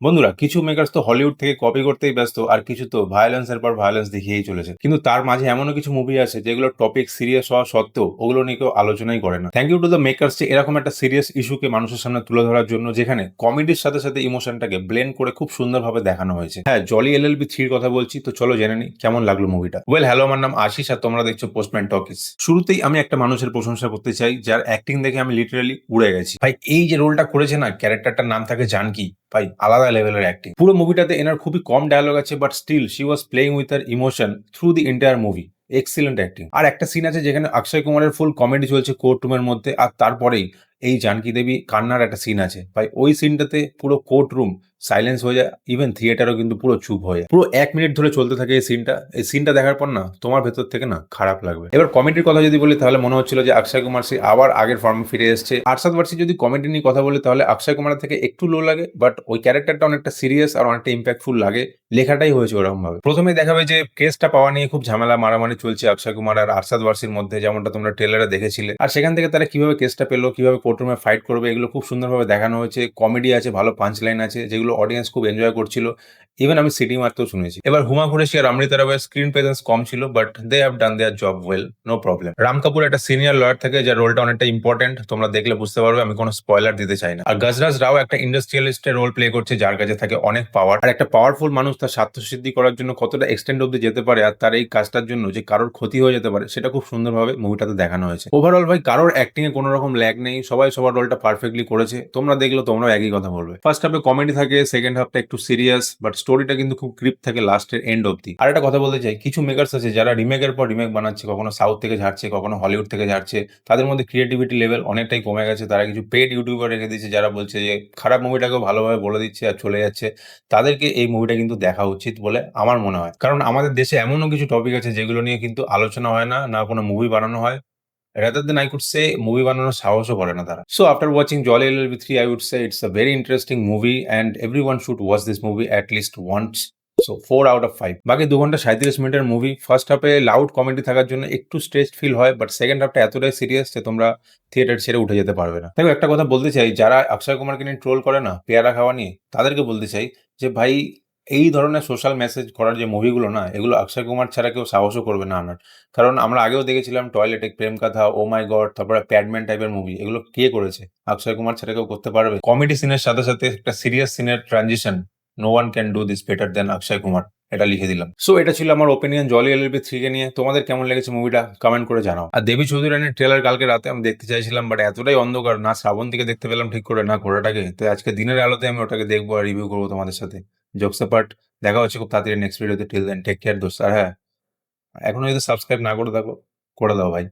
বন্ধুরা, কিছু মেকার্স তো হলিউড থেকে কপি করতেই ব্যস্ত, আর কিছু তো ভায়োলেন্সের পর ভায়োলেন্স দেখিয়েই চলেছে। কিন্তু তার মাঝে এমনও কিছু মুভি আছে যেগুলোর টপিক সিরিয়াস হওয়া সত্ত্বেও ওগুলো নিয়ে কেউ আলোচনাই করে না। Thank you to the makers যে এরকম একটা সিরিয়াস ইস্যুকে মানুষের সামনে তুলে ধরার জন্য, যেখানে কমেডির সাথে সাথে ইমোশনটাকে ব্লেন্ড করে খুব সুন্দরভাবে দেখানো হয়েছে। হ্যাঁ, জলি এলএলবি 3 কথা বলছি। তো চলো জেনে নিই কেমন লাগলো মুভিটা। ওয়েল, হ্যালো, আমার নাম আশিস আর তোমরা দেখছো পোস্টম্যান টকিস। শুরুতেই আমি একটা মানুষের প্রশংসা করতে চাই যার অ্যাক্টিং দেখে আমি লিটারালি উড়ে গেছি। ভাই, এই যে রোলটা করেছে না, ক্যারেক্টারটার নাম থাকে জানকি। ভাই, আলাদা লেভেলের অ্যাক্টিং। পুরো মুভিটাতে এনার খুবই কম ডায়লগ আছে, but still she was playing with her emotion through the entire movie. Excellent acting. আর একটা সিন আছে যেখানে অক্ষয় কুমারের ফুল কমেডি চলছে কোর্ট রুমের মধ্যে, আর তারপরেই এই জানকী দেবী কান্নার একটা সিন আছে। ভাই, ওই সিনটাতে পুরো কোর্ট রুম সাইলেন্স হয়ে যায়, ইভেন থিয়েটারও কিন্তু পুরো চুপ হয়ে যায়। পুরো 1 মিনিট ধরে চলতে থাকে এই সিনটা দেখার পর না তোমার ভেতর থেকে না খারাপ লাগবে। এবার কমেডির কথা যদি বলি, তাহলে মনে হচ্ছিল যে অক্ষয় কুমার সে আবার আগের ফর্মে ফিরে এসেছে। আরশাদ ওয়ারসি যদি কমেডি নিয়ে কথা বলি, তাহলে অক্ষয় কুমারের থেকে একটু লো লাগে, বাট ওই ক্যারেক্টারটা অনেকটা সিরিয়াস আর অনেকটা ইম্প্যাক্টফুল লাগে। লেখাটাই হয়েছে ওরকম ভাবে। প্রথমে দেখাবে যে কেসটা পাওয়া নিয়ে খুব ঝামেলা মারামারি চলছে অক্ষয় কুমার আর আরশাদ ওয়ারসির মধ্যে, যেমনটা তোমরা ট্রেলারে দেখেছিলে। আর সেখান থেকে তারা কিভাবে কেসটা পেলো, কিভাবে কোর্টরুমে ফাইট করবে, এগুলো খুব সুন্দরভাবে দেখানো হয়েছে। কমেডি আছে, ভালো পাঞ্চ লাইন আছে, যেগুলো অডিয়েন্স খুব এনজয় করছিল। ইভেন আমি সিটি মারতেও শুনেছি। এবার হুমা কুরেশি আর অমৃতা রাওয়ের স্ক্রিন প্রেজেন্স কম ছিল, but they have done their job well, no problem. Ram Kapoor একটা সিনিয়র লয়ার থাকে, যার রোলটা অনেকটা ইম্পর্টেন্ট। তোমরা দেখলে বুঝতে পারবে, আমি কোনো স্পয়লার দিতে চাই না। আর গজরাজ রাও একটা ইন্ডাস্ট্রিয়ালিস্টের রোল প্লে করছে, যার কাছে থাকে অনেক পাওয়ার। আর একটা পাওয়ারফুল মানুষ তার স্বার্থসিদ্ধি করার জন্য কতটা এক্সটেন্ড অব্দি যেতে পারে, আর তার এই কাজটার জন্য যে কারোর ক্ষতি হয়ে যেতে পারে, সেটা খুব সুন্দরভাবে মুভিটাতে দেখানো হয়েছে। ওভারঅল ভাই, কারোর অ্যাক্টিং এ কোনো রকম ল্যাগ নেই, সবাই সবার রোলটা পারফেক্টলি করেছে। তোমরা দেখলে তোমরাও একই কথা বলবে। ফার্স্ট হাফে কমেডি থাকে, সেকেন্ড হাফটা একটু সিরিয়াস, বাট স্টোরিটা কিন্তু খুব ক্রিপ থাকে লাস্টের এন্ড অব্দি। আর একটা কথা বলতে চাই, কিছু মেকার্স আছে যারা রিমেকের পর রিমেক বানাচ্ছে, কখনো সাউথ থেকে ঝাড়ছে, কখনো হলিউড থেকে ঝাড়ছে। তাদের মধ্যে ক্রিয়েটিভিটি লেভেল অনেকটাই কমে গেছে। তারা কিছু পেড ইউটিউবার রেখে দিয়েছে, যারা বলছে যে খারাপ মুভিটাকেও ভালোভাবে বলে দিচ্ছে আর চলে যাচ্ছে। তাদেরকে এই মুভিটা কিন্তু দেখা উচিত বলে আমার মনে হয়। কারণ আমাদের দেশে এমনও কিছু টপিক আছে যেগুলো নিয়ে কিন্তু আলোচনা হয় না, না কোনো মুভি বানানো হয়। Rather than I could say movie বানানোর সাহসও করে না তারা। So after watching Jolly LLB 3, I would say it's a very interesting movie and everyone should watch this movie at least once. So 4 out of 5. বাকি 2 ঘন্টা 37 মিনিটের movie. First হাফে loud comedy থাকার জন্য একটু স্ট্রেসড ফিল হয়, but second হাফটা এতটাই সিরিয়াস যে তোমরা থিয়েটার ছেড়ে উঠে যেতে পারবে না। দেখো, একটা কথা বলতে চাই, যারা অক্ষয় কুমারকে নিয়ে ট্রোল করে না পেয়ারা খাওয়া নিয়ে, তাদেরকে বলতে চাই যে ভাই, এই ধরনের সোশ্যাল মেসেজ করার যে মুভিগুলো না, এগুলো অক্ষয় কুমার ছাড়া কেউ সাহসও করবে না আনার। কারণ আমরা আগেও দেখেছিলাম টয়লেট এক প্রেম কথা, ও মাই গড, তারপরে প্যাডম্যান টাইপের মুভি। এগুলো কে করেছে? অক্ষয় কুমার ছাড়া কেউ করতে পারবে? কমেডি সিনের সাথে সাথে একটা সিরিয়াস সিনের transition, no one can do this better than Akshay Kumar. এটা লিখে দিলাম। সো এটা ছিল আমার ওপিনিয়ন জলি এলএলবি 3 কে নিয়ে। তোমাদের কেমন লেগেছে মুভিটা কমেন্ট করে জানাও। আর দেবী চৌধুরী রানীর ট্রেলার কালকে রাতে আমি দেখতে চাইছিলাম, বাট এতটাই অন্ধকার, না শ্রাবণ থেকে দেখতে পেলাম ঠিক করে, না ঘোড়াটাকে। তো আজকে দিনের আলোতে আমি ওটাকে দেখবো আর রিভিউ করবো তোমাদের সাথে। জোকস অ্যাপার্ট, দেখা হচ্ছে খুব তাড়াতাড়ি নেক্সট ভিডিওতে। টিল দেন টেক কেয়ার দোস্ত। আর হ্যাঁ, এখনো যদি সাবস্ক্রাইব না করে থাকো, করে দাও ভাই।